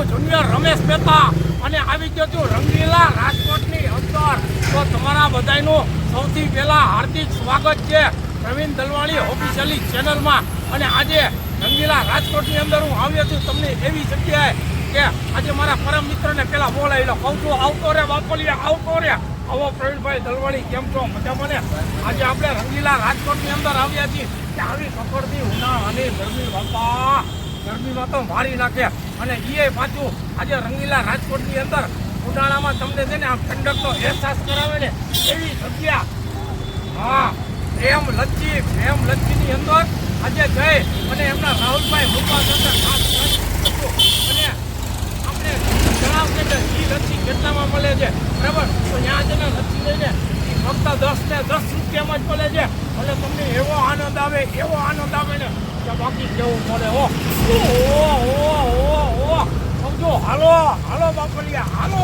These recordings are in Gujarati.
હું જુનિયર રમેશ મહેતા અને આવી ગયો છું રંગીલા રાજકોટની અંદર. તો તમારા બધાનું સૌથી પહેલાં હાર્દિક સ્વાગત છે પ્રવીણ દલવાણી ઓફિશિયલી ચેનલમાં. અને આજે રંગીલા રાજકોટની અંદર હું આવ્યો છું તમને એવી જગ્યાએ કે આજે મારા પરમ મિત્રને પહેલાં બોલાવી લો. કહું છું આવતો રે બાપલિયા આવતો રે. આવો પ્રવીણભાઈ દલવાણી કેમ છો? મજામાં ને? આજે આપણે રંગીલા રાજકોટની અંદર આવ્યા છીએ કે આવી કપડથી ઉનાળાની ગરમી બાપા ગરમીમાં તો મારી નાખે. અને એ પાછું આજે રંગીલા રાજકોટની અંદર ઉનાળામાં તમને છે ને આમ ઠંડકનો અહેસાસ કરાવે ને એવી જગ્યા. હા, પ્રેમ લચ્છીની અંદર આજે જઈ અને એમના રાહુલભાઈ મુકા સાથે અને આપણે જણાવશે કે એ લચ્છી કેટલામાં મળે છે, બરાબર? તો ત્યાં જઈને લચ્છી લઈને ફક્ત 10 રૂપિયામાં જ મળે છે. એટલે તમને એવો આનંદ આવે ને કે બાકી કેવું મળે. સમજો. હાલો બાપલિયા હાલો.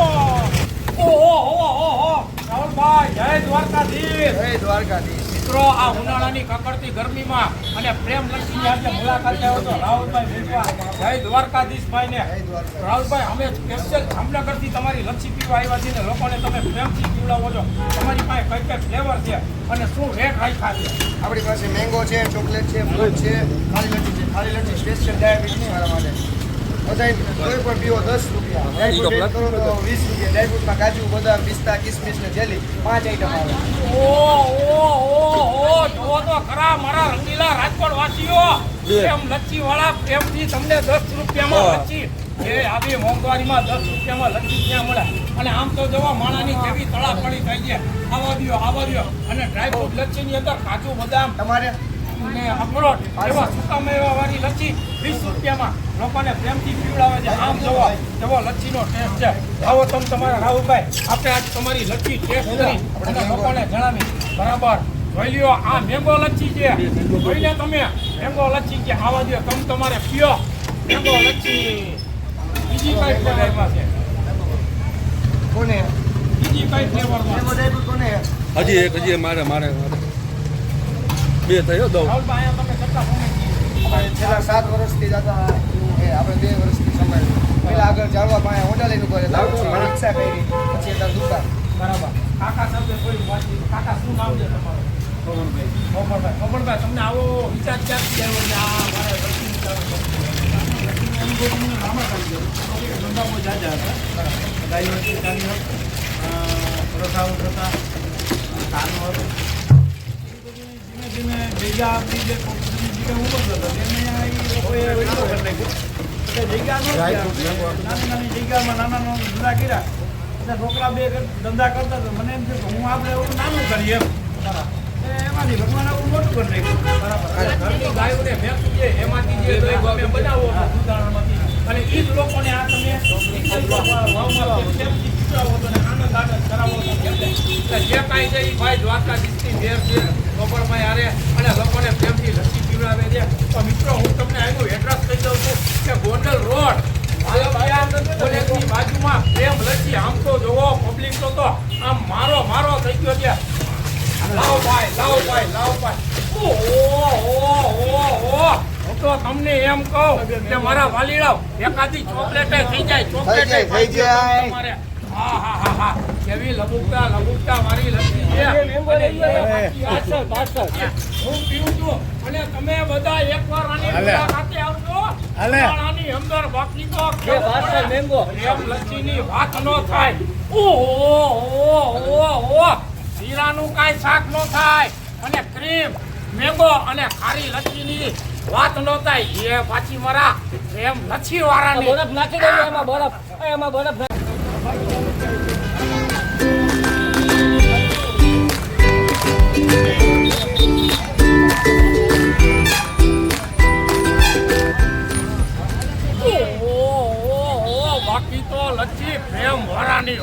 રાહુલભાઈ જય દ્વારકાધીશ. મિત્રો, આ ઉનાળાની કકડતી ગરમીમાં અને પ્રેમ લક્ષ્મી આજે મુલાકાતે આવ્યો તો રાહુલભાઈ મિલવા જય દ્વારકાધીશભાઈ ને. રાહુલભાઈ, અમે સ્પેશિયલ જામનગરથી તમારી લચ્છી પીવા આવ્યા છીએ ને લોકોને તમે પ્રેમથી પીવડાવો છો. તમારી પાસે કઈ ફ્લેવર છે અને શું રેટ રાખ્યા છે? આપણી પાસે મેંગો છે, ચોકલેટ છે, ફ્રૂટ છે, ખારી લચ્છી છે. ખારી લચ્છી સ્પેશિયલ ડાયાબિટીસ વાળા માટે. બધા કોઈ પણ પીવો 10 રૂપિયા, ડ્રાયફ્રૂટ કરો તો 20 રૂપિયા. ડ્રાયફ્રૂટમાં કાજુ, બદામ, પિસ્તા, કિસમિસ ને જેલી 5 આઈટમ આવે. જુઓ તો ખરા મારા રંગીલા રાજકોટ વાસીઓ, પ્રેમ લચ્છી વાળા પ્રેમથી તમને 10 રૂપિયામાં લચ્છી. એ આવી મોંઘવારીમાં 10 રૂપિયામાં લચ્છી ક્યાં મળે? અને આમ તો જવા માણાની જેવી તળાફળી થઈ છે. આવા દો. અને ડ્રાયફ્રૂટ લચ્છીની અંદર કાજુ, બદામ તમારે ને અખરોટ એવા સૂકા મેવા વાળી લચ્છી 20 રૂપિયામાં લોકોને પ્રેમથી પીવડાવે છે. આમ જવો લચ્છીનો ટેસ્ટ છે. આવો તમે તમારા રાહુલભાઈ, આપણે આજ તમારી લચ્છી ટેસ્ટ કરી અને લોકોને જણાવી. બરાબર, જોઈ લ્યો આ મેંગો લચ્છી છે. જોઈને તમે મેંગો લચ્છી છે. આવા દો તમે તમારે પીઓ મેંગો લચ્છી. બીજી કઈ ફ્લેવરમાં છે? કોને બીજી કઈ ફ્લેવરમાં? કોને હજી મારે બે થયો દઉં. રાહુલભાઈ અહીંયા તમે કેટલા સમયથી? છેલ્લા 7 વર્ષથી જતા આપણે 2 વર્ષથી સંભાળ્યું. પહેલા આગળ જાળવા પાસે ઓડા લઈને ઉભા રહેતા, રિક્ષા કરી, પછી અત્યારે દુકાન. બરાબર. કાકા સાથે કોઈ વાતચીત? કાકા શું નામ છે તમારું? ખબરભાઈ, તમને આવો વિચાર ક્યાંથી આવ્યો કે આ મારે લક્ષ્મી ધંધાઓ જાજા હતા. ગાયો હતી, ચાલી પ્રથાઓ થતા કાનો હતો. ધીમે જગ્યા આપણી જે જગ્યા ઉપર થતો તેને લોકોએ વેચો કરી નાખ્યો. જગ્યા નાની જગ્યામાં નાના ધંધા કર્યા. એટલે છોકરા 2 ધંધા કરતા હતા. મને એમ થયું કે હું આપણે એવું નાનું કરીએ એમ. એમાંથી ભગવાન આવું મોટું કરી નાખ્યું. બરાબર. ઘરની ગાયોને ભેંસું છે એમાંથી જે તમે બનાવો ઉદાહરણમાંથી અને એ જ લોકોને આ તમે આનંદ કરાવો છો. એટલે જે કાંઈ છે એ ભાઈ દ્વારકાધીશની ભેર છે ગોપાલભાઈ હારે અને લોકોને પ્રેમથી લસ્સી પીવડાવે છે. તો મિત્રો, હું તમને આનું એડ્રેસ કહી દઉં છું કે ગોંડલ રોડ કોલેજની બાજુમાં પ્રેમ લસ્સી. આમ તો જોવો પબ્લિક તો આમ મારો થઈ ગયો છે. લાવ ભાઈ. હું તો તમને એમ કહું કે મારા વાલીડાઓ એકાદી ચોકલેટ થઈ જાય. તમારે હા કેવી લબુકતા મારી લસ્સી છે. હું પીવું છું અને તમે બધા એકવાર આની મુલાકાતે આવજો. આની અંદર બાકી તો પ્રેમ લસ્સીની વાત ન થાય. જીરાનું કાંઈ શાક ન થાય અને ક્રીમ, મેંગો અને ખારી લચ્છીની વાત ન થાય. એ પાછી મારા પ્રેમ લચ્છી વાળાની બરફ નાખી દેજો. એમાં બરફ બાકી તો લચ્છી પ્રેમ વાળાની.